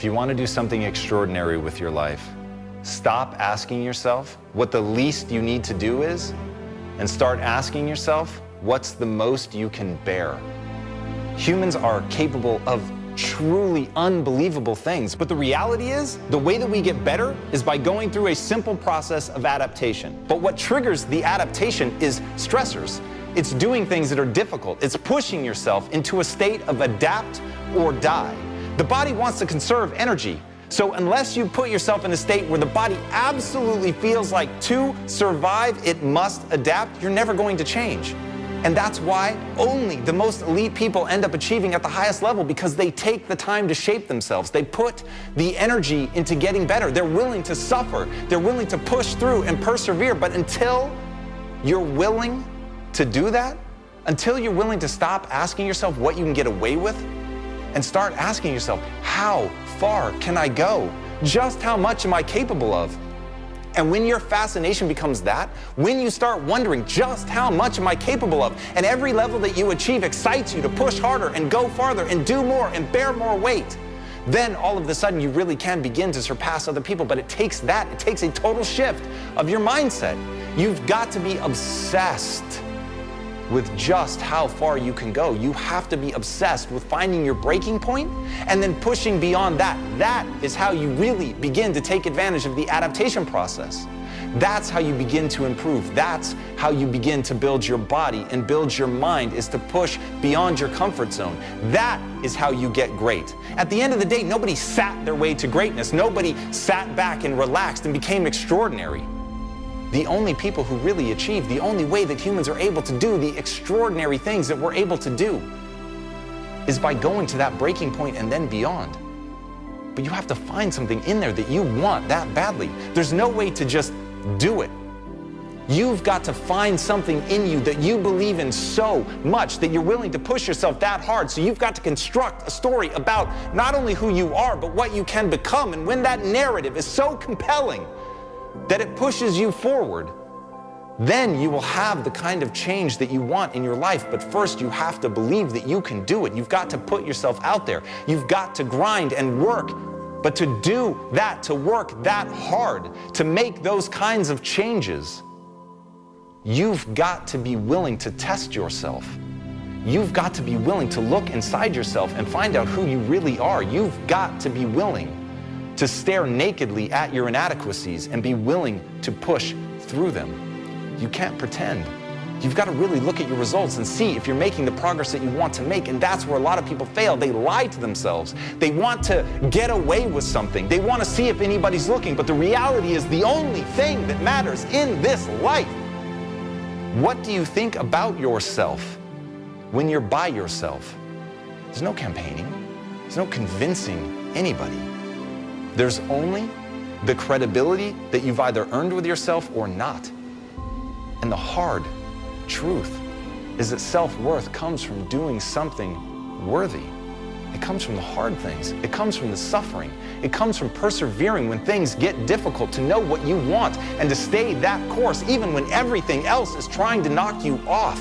If you want to do something extraordinary with your life, stop asking yourself what the least you need to do is, and start asking yourself what's the most you can bear. Humans are capable of truly unbelievable things, but the reality is, the way that we get better is by going through a simple process of adaptation. But what triggers the adaptation is stressors. It's doing things that are difficult. It's pushing yourself into a state of adapt or die. The body wants to conserve energy. So unless you put yourself in a state where the body absolutely feels like to survive, it must adapt, you're never going to change. And that's why only the most elite people end up achieving at the highest level, because they take the time to shape themselves. They put the energy into getting better. They're willing to suffer. They're willing to push through and persevere. But until you're willing to do that, until you're willing to stop asking yourself what you can get away with and start asking yourself, how far can I go? Just how much am I capable of? And when your fascination becomes that, when you start wondering just how much am I capable of, and every level that you achieve excites you to push harder and go farther and do more and bear more weight, then all of a sudden you really can begin to surpass other people. But it takes that, it takes a total shift of your mindset. You've got to be obsessed with just how far you can go. You have to be obsessed with finding your breaking point and then pushing beyond that. That is how you really begin to take advantage of the adaptation process. That's how you begin to improve. That's how you begin to build your body and build your mind, is to push beyond your comfort zone. That is how you get great. At the end of the day, nobody sat their way to greatness. Nobody sat back and relaxed and became extraordinary. The only people who really achieve, the only way that humans are able to do the extraordinary things that we're able to do, is by going to that breaking point and then beyond. But you have to find something in there that you want that badly. There's no way to just do it. You've got to find something in you that you believe in so much that you're willing to push yourself that hard. So you've got to construct a story about not only who you are, but what you can become. And when that narrative is so compelling that it pushes you forward, then you will have the kind of change that you want in your life. But first, you have to believe that you can do it. You've got to put yourself out there. You've got to grind and work. But to do that, to work that hard, to make those kinds of changes, you've got to be willing to test yourself. You've got to be willing to look inside yourself and find out who you really are. You've got to be willing to stare nakedly at your inadequacies and be willing to push through them. You can't pretend. You've got to really look at your results and see if you're making the progress that you want to make. And that's where a lot of people fail. They lie to themselves. They want to get away with something. They want to see if anybody's looking. But the reality is, the only thing that matters in this life, what do you think about yourself when you're by yourself? There's no campaigning. There's no convincing anybody. There's only the credibility that you've either earned with yourself or not. And the hard truth is that self-worth comes from doing something worthy. It comes from the hard things. It comes from the suffering. It comes from persevering when things get difficult, to know what you want and to stay that course even when everything else is trying to knock you off.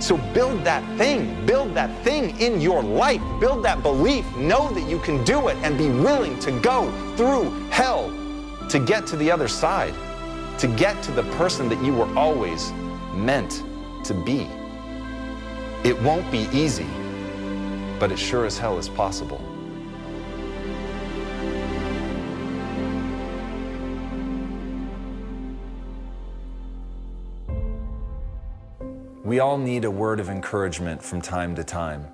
So build that thing in your life, build that belief, know that you can do it, and be willing to go through hell to get to the other side, to get to the person that you were always meant to be. It won't be easy, but it sure as hell is possible. We all need a word of encouragement from time to time.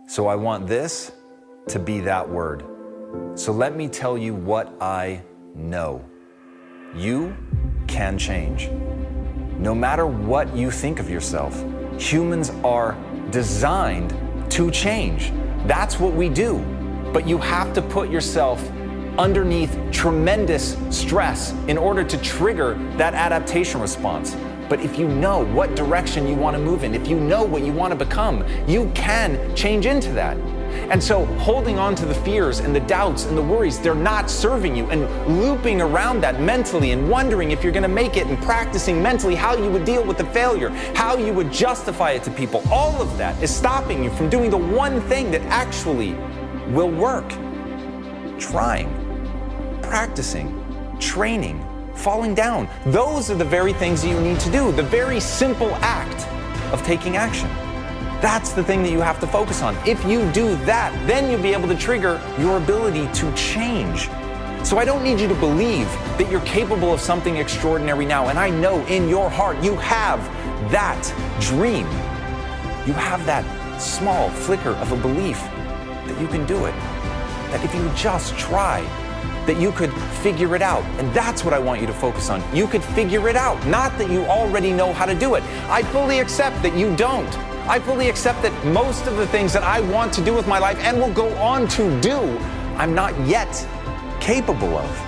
So I want this to be that word. So let me tell you what I know. You can change. No matter what you think of yourself, humans are designed to change. That's what we do. But you have to put yourself underneath tremendous stress in order to trigger that adaptation response. But if you know what direction you want to move in, if you know what you want to become, you can change into that. And so holding on to the fears and the doubts and the worries, they're not serving you, and looping around that mentally and wondering if you're going to make it, and practicing mentally how you would deal with the failure, how you would justify it to people, all of that is stopping you from doing the one thing that actually will work. trying, practicing, training, falling down. Those are the very things you need to do, the very simple act of taking action. That's the thing that you have to focus on. If you do that, then you'll be able to trigger your ability to change. So I don't need you to believe that you're capable of something extraordinary now. And I know in your heart you have that dream. You have that small flicker of a belief that you can do it. That if you just try, that you could figure it out. And that's what I want you to focus on. You could figure it out, not that you already know how to do it. I fully accept that you don't. I fully accept that most of the things that I want to do with my life and will go on to do, I'm not yet capable of.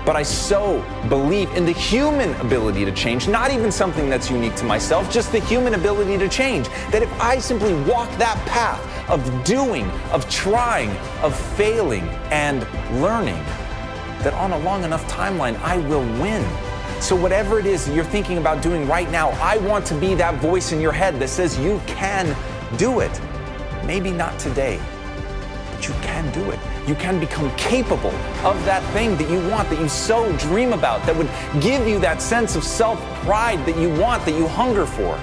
But I so believe in the human ability to change, not even something that's unique to myself, just the human ability to change. That if I simply walk that path of doing, of trying, of failing, and learning, that on a long enough timeline, I will win. So whatever it is that you're thinking about doing right now, I want to be that voice in your head that says you can do it. Maybe not today, but you can do it. You can become capable of that thing that you want, that you so dream about, that would give you that sense of self-pride that you want, that you hunger for.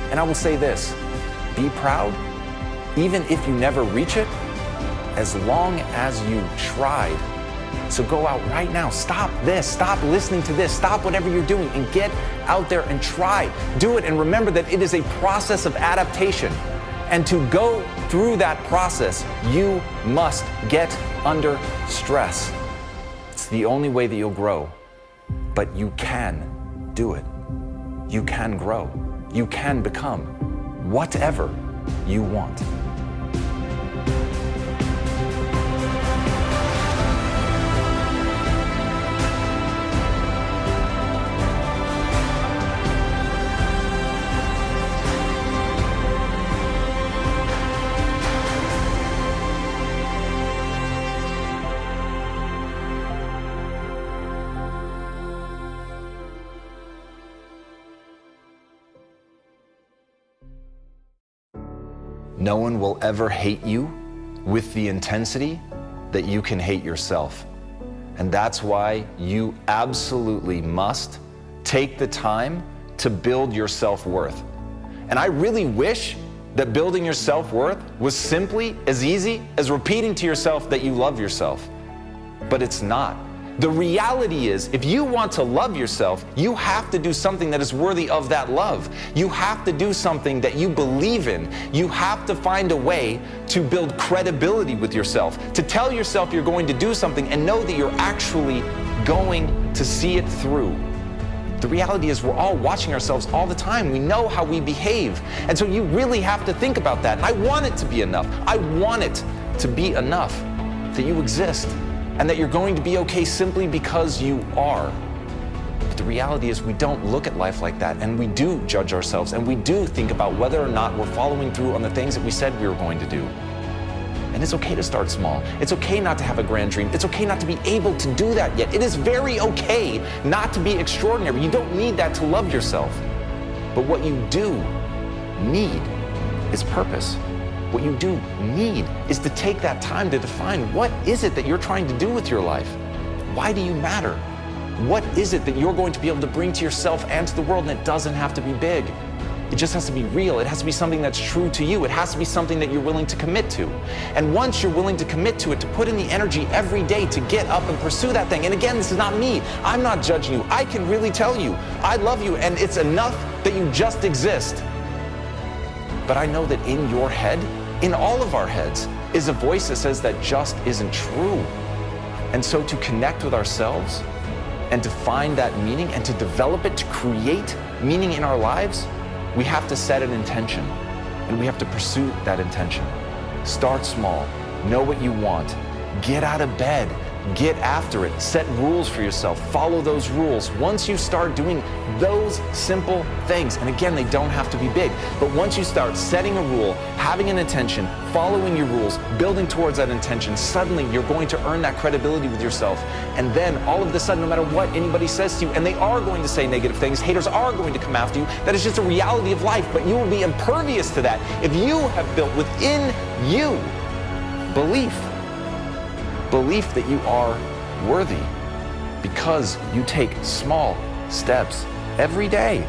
And I will say this, be proud, even if you never reach it, as long as you tried. So go out right now, stop this, stop listening to this, stop whatever you're doing and get out there and try. Do it and remember that it is a process of adaptation. And to go through that process, you must get under stress. It's the only way that you'll grow. But you can do it. You can grow. You can become whatever you want. No one will ever hate you with the intensity that you can hate yourself. And that's why you absolutely must take the time to build your self-worth. And I really wish that building your self-worth was simply as easy as repeating to yourself that you love yourself. But it's not. The reality is, if you want to love yourself, you have to do something that is worthy of that love. You have to do something that you believe in. You have to find a way to build credibility with yourself, to tell yourself you're going to do something and know that you're actually going to see it through. The reality is we're all watching ourselves all the time. We know how we behave. And so you really have to think about that. I want it to be enough. I want it to be enough that you exist. And that you're going to be okay simply because you are. But the reality is we don't look at life like that, and we do judge ourselves, and we do think about whether or not we're following through on the things that we said we were going to do. And it's okay to start small. It's okay not to have a grand dream. It's okay not to be able to do that yet. It is very okay not to be extraordinary. You don't need that to love yourself. But what you do need is purpose. What you do need is to take that time to define what is it that you're trying to do with your life? Why do you matter? What is it that you're going to be able to bring to yourself and to the world? And it doesn't have to be big. It just has to be real. It has to be something that's true to you. It has to be something that you're willing to commit to. And once you're willing to commit to it, to put in the energy every day to get up and pursue that thing. And again, this is not me. I'm not judging you. I can really tell you, I love you, and it's enough that you just exist. But I know that in your head, in all of our heads, is a voice that says that just isn't true. And so to connect with ourselves and to find that meaning and to develop it, to create meaning in our lives, we have to set an intention and we have to pursue that intention. Start small, know what you want, get out of bed, get after it, set rules for yourself, follow those rules. Once you start doing those simple things, and again, they don't have to be big, but once you start setting a rule, having an intention, following your rules, building towards that intention, suddenly you're going to earn that credibility with yourself. And then all of a sudden, no matter what anybody says to you, and they are going to say negative things, haters are going to come after you, that is just a reality of life, but you will be impervious to that if you have built within you belief Belief that you are worthy because you take small steps every day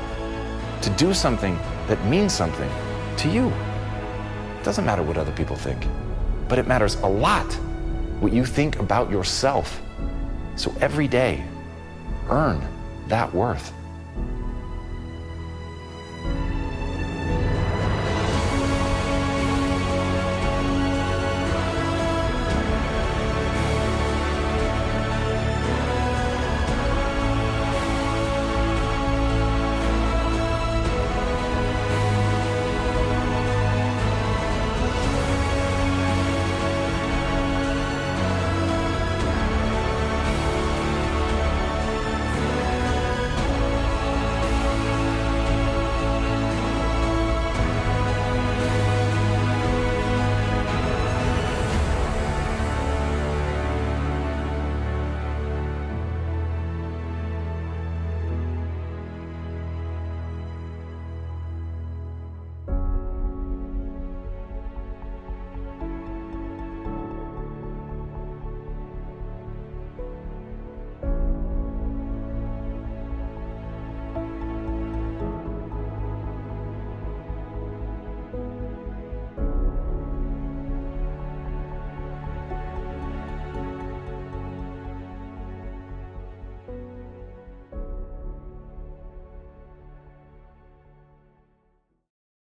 to do something that means something to you. It doesn't matter what other people think, but it matters a lot what you think about yourself. So every day, earn that worth.